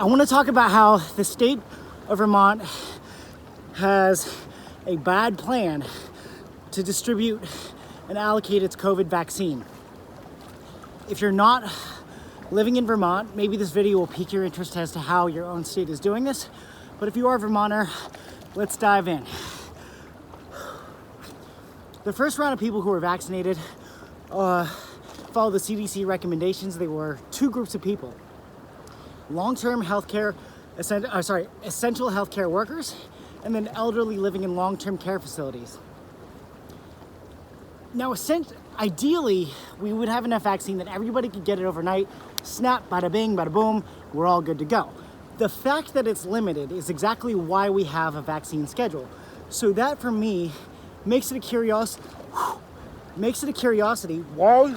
I want to talk about how the state of Vermont has a bad plan to distribute and allocate its COVID vaccine. If you're not living in Vermont, maybe this video will pique your interest as to how your own state is doing this. But if you are a Vermonter, let's dive in. The first round of people who were vaccinated followed the CDC recommendations. They were two groups of people: long-term healthcare, essential healthcare workers, and then elderly living in long-term care facilities. Now, ideally, we would have enough vaccine that everybody could get it overnight. Snap, bada bing, bada boom, we're all good to go. The fact that it's limited is exactly why we have a vaccine schedule. So that, for me, makes it a curiosity why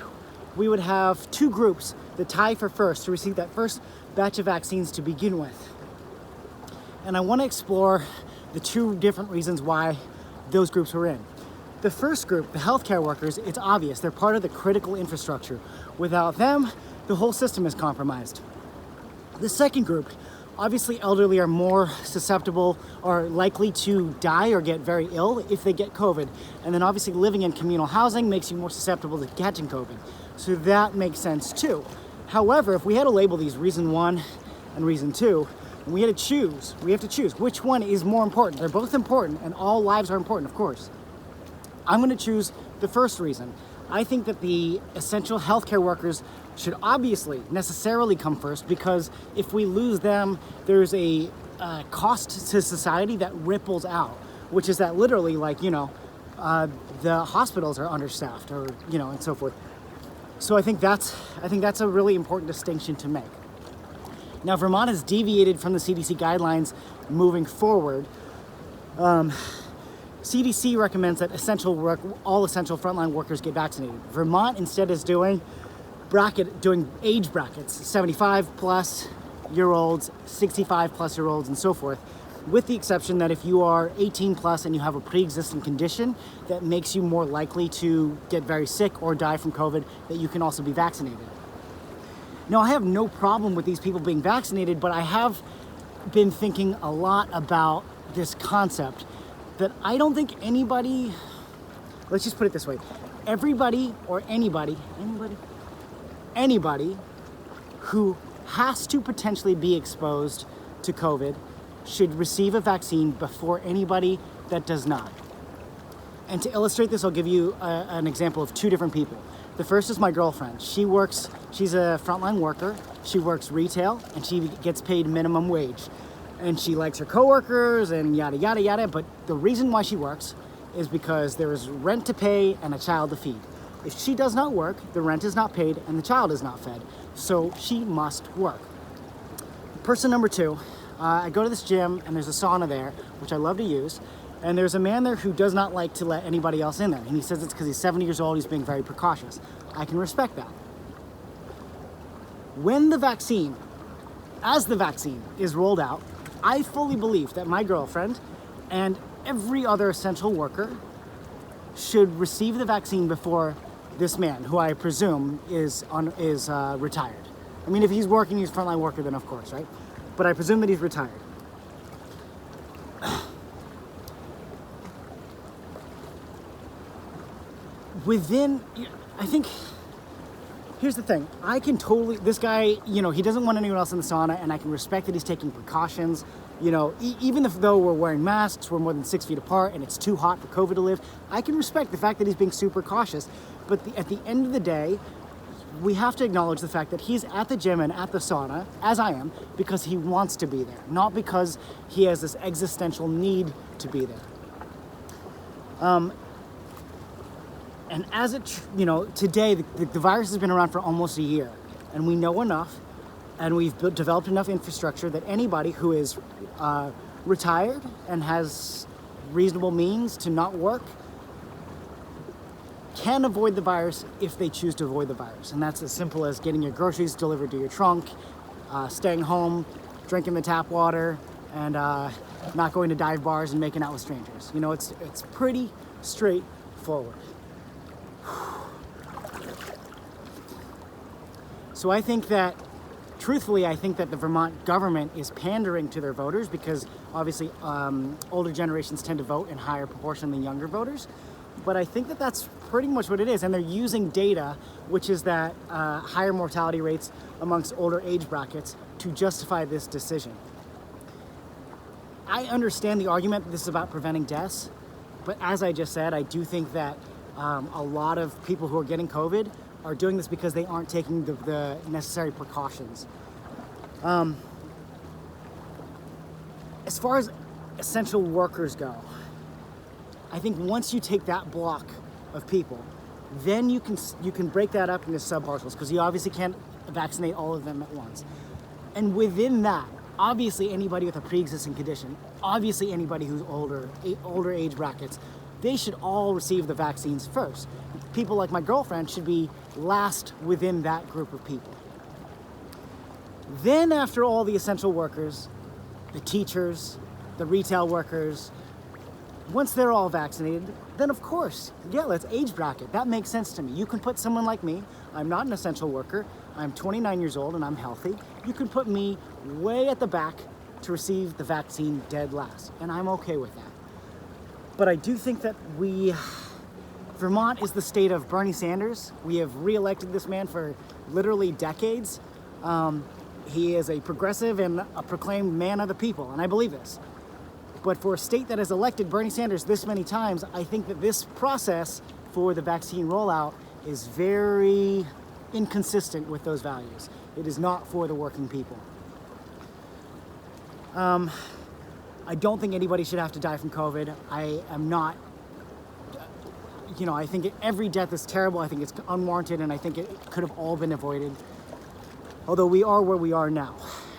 we would have two groups that tie for first to receive that first batch of vaccines to begin with. And I want to explore the two different reasons why those groups were in. The first group, the healthcare workers, it's obvious. They're part of the critical infrastructure. Without them, the whole system is compromised. The second group, obviously elderly are more susceptible or likely to die or get very ill if they get COVID. And then obviously living in communal housing makes you more susceptible to catching COVID. So that makes sense too. However, if we had to label these reason one and reason two, and we have to choose which one is more important. They're both important and all lives are important, of course. I'm going to choose the first reason. I think that the essential healthcare workers should obviously necessarily come first, because if we lose them, there's a cost to society that ripples out, which is that literally, the hospitals are understaffed, or and so forth. So I think that's a really important distinction to make. Now, Vermont has deviated from the CDC guidelines moving forward. CDC recommends that all essential frontline workers get vaccinated. Vermont instead is doing age brackets, 75 plus year olds, 65 plus year olds, and so forth, with the exception that if you are 18 plus and you have a pre-existing condition that makes you more likely to get very sick or die from COVID, that you can also be vaccinated. Now, I have no problem with these people being vaccinated, but I have been thinking a lot about this concept that I don't think anybody, let's just put it this way, everybody or anybody who has to potentially be exposed to COVID should receive a vaccine before anybody that does not. And to illustrate this, I'll give you an example of two different people. The first is my girlfriend. She's a frontline worker. She works retail and she gets paid minimum wage. And she likes her coworkers and yada, yada, yada. But the reason why she works is because there is rent to pay and a child to feed. If she does not work, the rent is not paid and the child is not fed. So she must work. Person number two, I go to this gym and there's a sauna there, which I love to use. And there's a man there who does not like to let anybody else in there. And he says it's because he's 70 years old, he's being very precautious. I can respect that. As the vaccine is rolled out, I fully believe that my girlfriend and every other essential worker should receive the vaccine before this man, who I presume is retired. I mean, if he's working, he's a frontline worker, then of course, right? But I presume that he's retired. Here's the thing. This guy, he doesn't want anyone else in the sauna, and I can respect that he's taking precautions. Even though we're wearing masks, we're more than 6 feet apart, and it's too hot for COVID to live, I can respect the fact that he's being super cautious. But at the end of the day, we have to acknowledge the fact that he's at the gym and at the sauna, as I am, because he wants to be there, not because he has this existential need to be there. And today, the virus has been around for almost a year, and we know enough, and we've developed enough infrastructure that anybody who is retired and has reasonable means to not work can avoid the virus if they choose to avoid the virus. And that's as simple as getting your groceries delivered to your trunk, staying home, drinking the tap water, and not going to dive bars and making out with strangers. It's pretty straightforward. So I think that Truthfully, I think that the Vermont government is pandering to their voters because obviously older generations tend to vote in higher proportion than younger voters. But I think that that's pretty much what it is. And they're using data, which is that higher mortality rates amongst older age brackets, to justify this decision. I understand the argument that this is about preventing deaths, but as I just said, I do think that a lot of people who are getting COVID are doing this because they aren't taking the necessary precautions. As far as essential workers go, I think once you take that block of people, then you can break that up into sub-parcels, because you obviously can't vaccinate all of them at once. And within that, obviously anybody with a pre-existing condition, obviously anybody who's older age brackets, they should all receive the vaccines first. People like my girlfriend should be last within that group of people. Then after all the essential workers, the teachers, the retail workers, once they're all vaccinated, then of course, yeah, let's age bracket. That makes sense to me. You can put someone like me, I'm not an essential worker, I'm 29 years old and I'm healthy. You can put me way at the back to receive the vaccine dead last, and I'm okay with that. But I do think that Vermont is the state of Bernie Sanders. We have re-elected this man for literally decades. He is a progressive and a proclaimed man of the people, and I believe this. But for a state that has elected Bernie Sanders this many times, I think that this process for the vaccine rollout is very inconsistent with those values. It is not for the working people. I don't think anybody should have to die from COVID. I am not, I think every death is terrible. I think it's unwarranted, and I think it could have all been avoided. Although we are where we are now.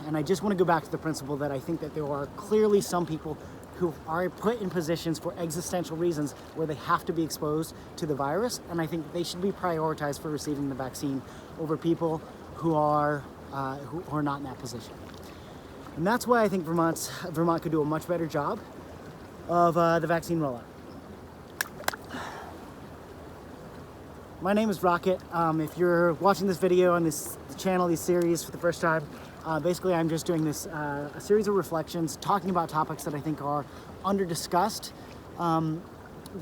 And I just want to go back to the principle that I think that there are clearly some people who are put in positions for existential reasons where they have to be exposed to the virus, and I think they should be prioritized for receiving the vaccine over people who are not in that position. And that's why I think Vermont could do a much better job of the vaccine rollout. My name is Rocket. If you're watching this video on this channel, these series for the first time, basically I'm just doing this a series of reflections talking about topics that I think are under-discussed,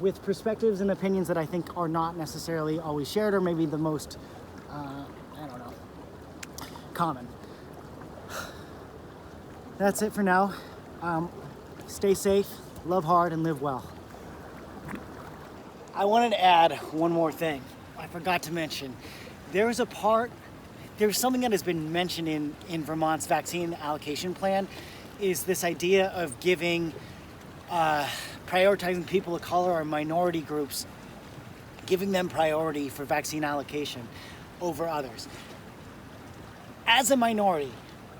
with perspectives and opinions that I think are not necessarily always shared, or maybe the most, common. That's it for now. Stay safe, love hard, and live well. I wanted to add one more thing. I forgot to mention. There's something that has been mentioned in Vermont's vaccine allocation plan, is this idea of giving, prioritizing people of color or minority groups, giving them priority for vaccine allocation over others. As a minority,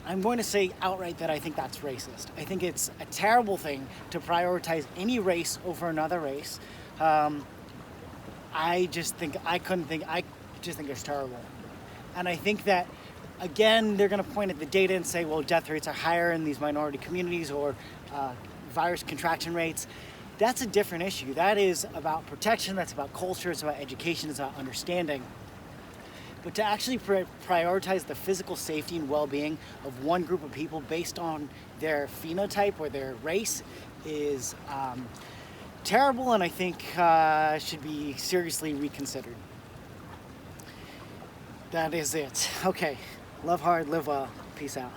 I'm going to say outright that I think that's racist. I think it's a terrible thing to prioritize any race over another race. I just think it's terrible. And I think that, again, they're going to point at the data and say, well, death rates are higher in these minority communities, or virus contraction rates. That's a different issue. That is about protection, that's about culture, it's about education, it's about understanding. But to actually prioritize the physical safety and well-being of one group of people based on their phenotype or their race is terrible, and I think should be seriously reconsidered. That is it. Okay, love hard, live well. Peace out.